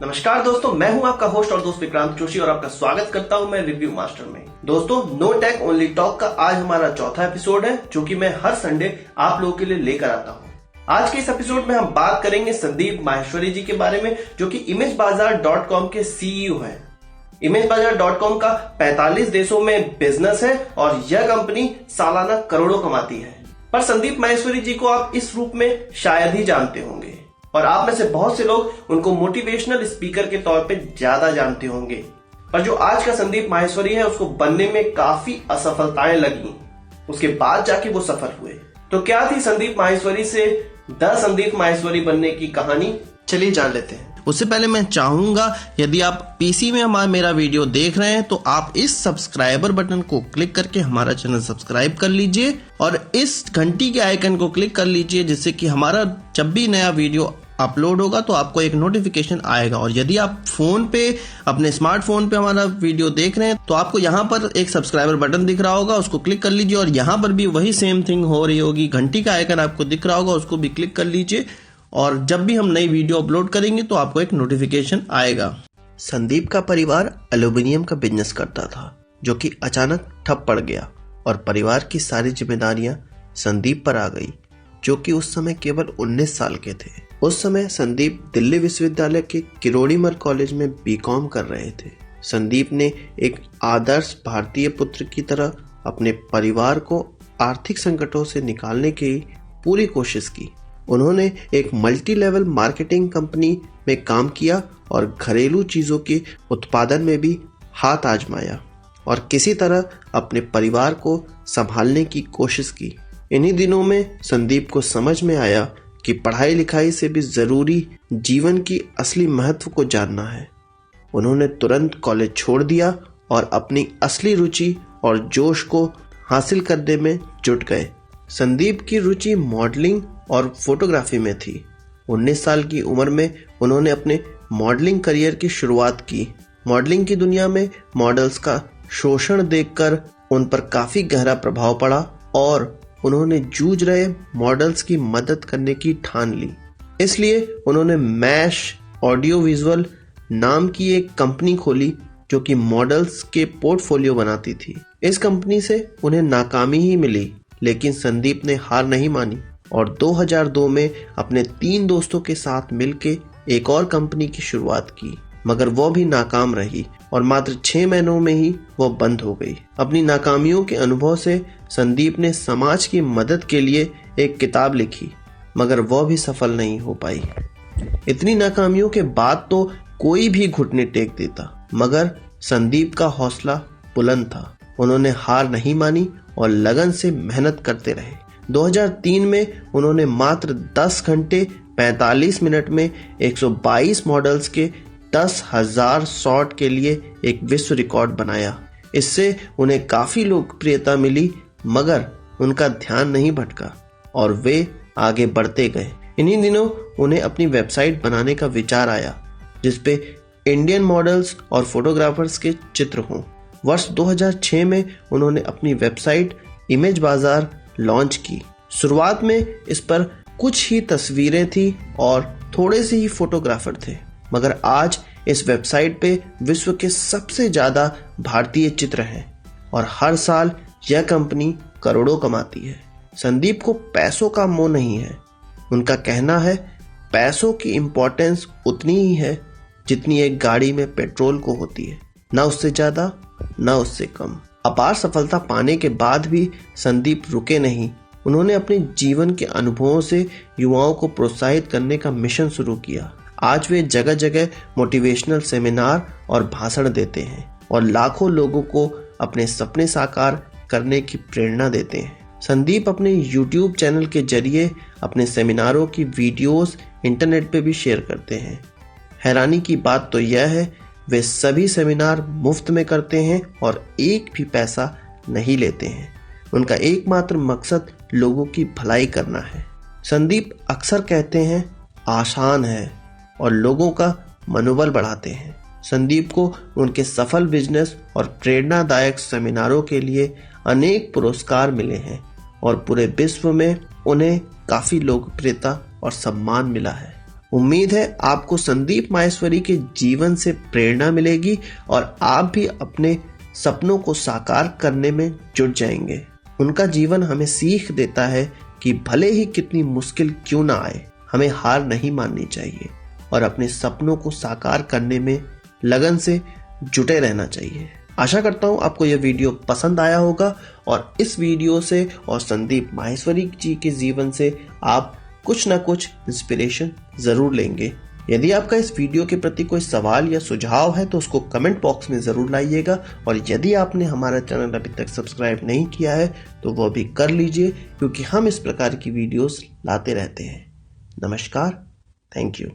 नमस्कार दोस्तों, मैं हूं आपका होस्ट और दोस्त विक्रांत जोशी और आपका स्वागत करता हूं मैं रिव्यू मास्टर में। दोस्तों, नो टेक ओनली टॉक का आज हमारा चौथा एपिसोड है, जो कि मैं हर संडे आप लोगों के लिए लेकर आता हूं। आज के इस एपिसोड में हम बात करेंगे संदीप माहेश्वरी जी के बारे में, जो कि imagebazaar.com के सीईओ हैं। imagebazaar.com का 45 देशों में बिजनेस है और यह कंपनी सालाना करोड़ों कमाती है। पर संदीप माहेश्वरी जी को आप इस रूप में शायद ही जानते होंगे और आप में से बहुत से लोग उनको मोटिवेशनल स्पीकर के तौर पे ज्यादा जानते होंगे। पर जो आज का संदीप माहेश्वरी है, उसको बनने में काफी असफलताएं लगी, उसके बाद जाके वो सफल हुए। तो क्या थी संदीप माहेश्वरी से द संदीप माहेश्वरी बनने की कहानी, चलिए जान लेते हैं। उससे पहले मैं चाहूंगा, यदि आप पीसी में मेरा वीडियो देख रहे हैं तो आप इस सब्सक्राइबर बटन को क्लिक करके हमारा चैनल सब्सक्राइब कर लीजिए और इस घंटी के आइकन को क्लिक कर लीजिए, जिससे कि हमारा जब भी नया वीडियो अपलोड होगा तो आपको एक नोटिफिकेशन आएगा। और यदि आप फोन पे, अपने स्मार्टफोन पे हमारा वीडियो देख रहे हैं तो आपको यहाँ पर एक सब्सक्राइबर बटन दिख रहा होगा, उसको क्लिक कर लीजिए और यहाँ पर भी वही सेम थिंग हो रही होगी। घंटी का आइकन आपको दिख रहा होगा, उसको भी क्लिक कर लीजिए और जब भी हम नई वीडियो अपलोड करेंगे तो आपको एक नोटिफिकेशन आएगा। संदीप का परिवार एल्यूमिनियम का बिजनेस करता था, जो कि अचानक ठप पड़ गया और परिवार की सारी जिम्मेदारियां संदीप पर आ गई, जो कि उस समय केवल 19 साल के थे। उस समय संदीप दिल्ली विश्वविद्यालय के किरोड़ीमल कॉलेज में बीकॉम कर रहे थे। संदीप ने एक आदर्श भारतीय पुत्र की तरह अपने परिवार को आर्थिक संकटों से निकालने की पूरी कोशिश की। उन्होंने एक मल्टी लेवल मार्केटिंग कंपनी में काम किया और घरेलू चीजों के उत्पादन में भी हाथ आजमाया और किसी तरह अपने परिवार को संभालने की कोशिश की। इन्हीं दिनों में संदीप को समझ में आया कि पढ़ाई लिखाई से भी जरूरी जीवन की असली महत्व को जानना है। उन्होंने तुरंत कॉलेज छोड़ दिया और अपनी असली रुचि और जोश को हासिल करने में जुट गए। संदीप की रुचि मॉडलिंग और फोटोग्राफी में थी। 19 साल की उम्र में उन्होंने अपने मॉडलिंग करियर की शुरुआत की। मॉडलिंग की दुनिया में मॉडल्स का शोषण देखकर उन पर काफी गहरा प्रभाव पड़ा और उन्होंने जूझ रहे मॉडल्स की मदद करने की ठान ली। इसलिए उन्होंने मैश ऑडियो विजुअल नाम की एक कंपनी खोली, जो कि मॉडल्स के पोर्टफोलियो बनाती थी। इस कंपनी से उन्हें नाकामी ही मिली, लेकिन संदीप ने हार नहीं मानी और 2002 में अपने 3 दोस्तों के साथ मिलकर एक और कंपनी की शुरुआत की, मगर वो भी नाकाम रही और मात्र 6 महीनों में ही वो बंद हो गई। अपनी नाकामियों के अनुभव से संदीप ने समाज की मदद के लिए एक किताब लिखी, मगर वो भी सफल नहीं हो पाई। इतनी नाकामियों के बाद तो कोई भी घुटने टेक देता, मगर संदीप का हौसला बुलंद था। उन्होंने हार नहीं मानी और लगन से मेहनत करते रहे। 2003 में उन्होंने मात्र 10 घंटे 45 मिनट में 122 मॉडल्स के 10,000 शॉट के लिए एक विश्व रिकॉर्ड बनाया। इससे उन्हें काफी लोकप्रियता मिली, मगर उनका ध्यान नहीं भटका और वे आगे बढ़ते गए। इन्हीं दिनों उन्हें अपनी वेबसाइट बनाने का विचार आया, जिसपे इंडियन मॉडल्स और फोटोग्राफर्स के चित्र हों। वर्ष 2006 में उन्होंने अपनी वेबसाइट इमेज बाजार लॉन्च की। शुरुआत में इस पर कुछ ही तस्वीरें थी और थोड़े से ही फोटोग्राफर थे, मगर आज इस वेबसाइट पे विश्व के सबसे ज्यादा भारतीय चित्र हैं और हर साल यह कंपनी करोड़ों कमाती है। संदीप को पैसों का मोह नहीं है। उनका कहना है, पैसों की इम्पोर्टेंस उतनी ही है जितनी एक गाड़ी में पेट्रोल को होती है, ना उससे ज्यादा ना उससे कम। अपार सफलता पाने के बाद भी संदीप रुके नहीं। उन्होंने अपने जीवन के अनुभवों से युवाओं को प्रोत्साहित करने का मिशन शुरू किया। आज वे जगह जगह मोटिवेशनल सेमिनार और भाषण देते हैं और लाखों लोगों को अपने सपने साकार करने की प्रेरणा देते हैं। संदीप अपने YouTube चैनल के जरिए अपने सेमिनारों की वीडियोस इंटरनेट पे भी शेयर करते हैं। हैरानी की बात तो यह है, वे सभी सेमिनार मुफ्त में करते हैं और एक भी पैसा नहीं लेते हैं। उनका एकमात्र मकसद लोगों की भलाई करना है। संदीप अक्सर कहते हैं, आसान है और लोगों का मनोबल बढ़ाते हैं। संदीप को उनके सफल बिजनेस और प्रेरणादायक सेमिनारों के लिए अनेक पुरस्कार मिले हैं और पूरे विश्व में उन्हें काफी लोकप्रियता और सम्मान मिला है। उम्मीद है आपको संदीप माहेश्वरी के जीवन से प्रेरणा मिलेगी और आप भी अपने सपनों को साकार करने में जुट जाएंगे। उनका जीवन हमें सीख देता है कि भले ही कितनी मुश्किल क्यों ना आए, हमें हार नहीं माननी चाहिए और अपने सपनों को साकार करने में लगन से जुटे रहना चाहिए। आशा करता हूँ आपको यह वीडियो पसंद आया होगा और इस वीडियो से और संदीप माहेश्वरी जी के जीवन से आप कुछ ना कुछ इंस्पिरेशन जरूर लेंगे। यदि आपका इस वीडियो के प्रति कोई सवाल या सुझाव है तो उसको कमेंट बॉक्स में जरूर लाइएगा और यदि आपने हमारा चैनल अभी तक सब्सक्राइब नहीं किया है तो वह भी कर लीजिए, क्योंकि हम इस प्रकार की वीडियोस लाते रहते हैं। नमस्कार, थैंक यू।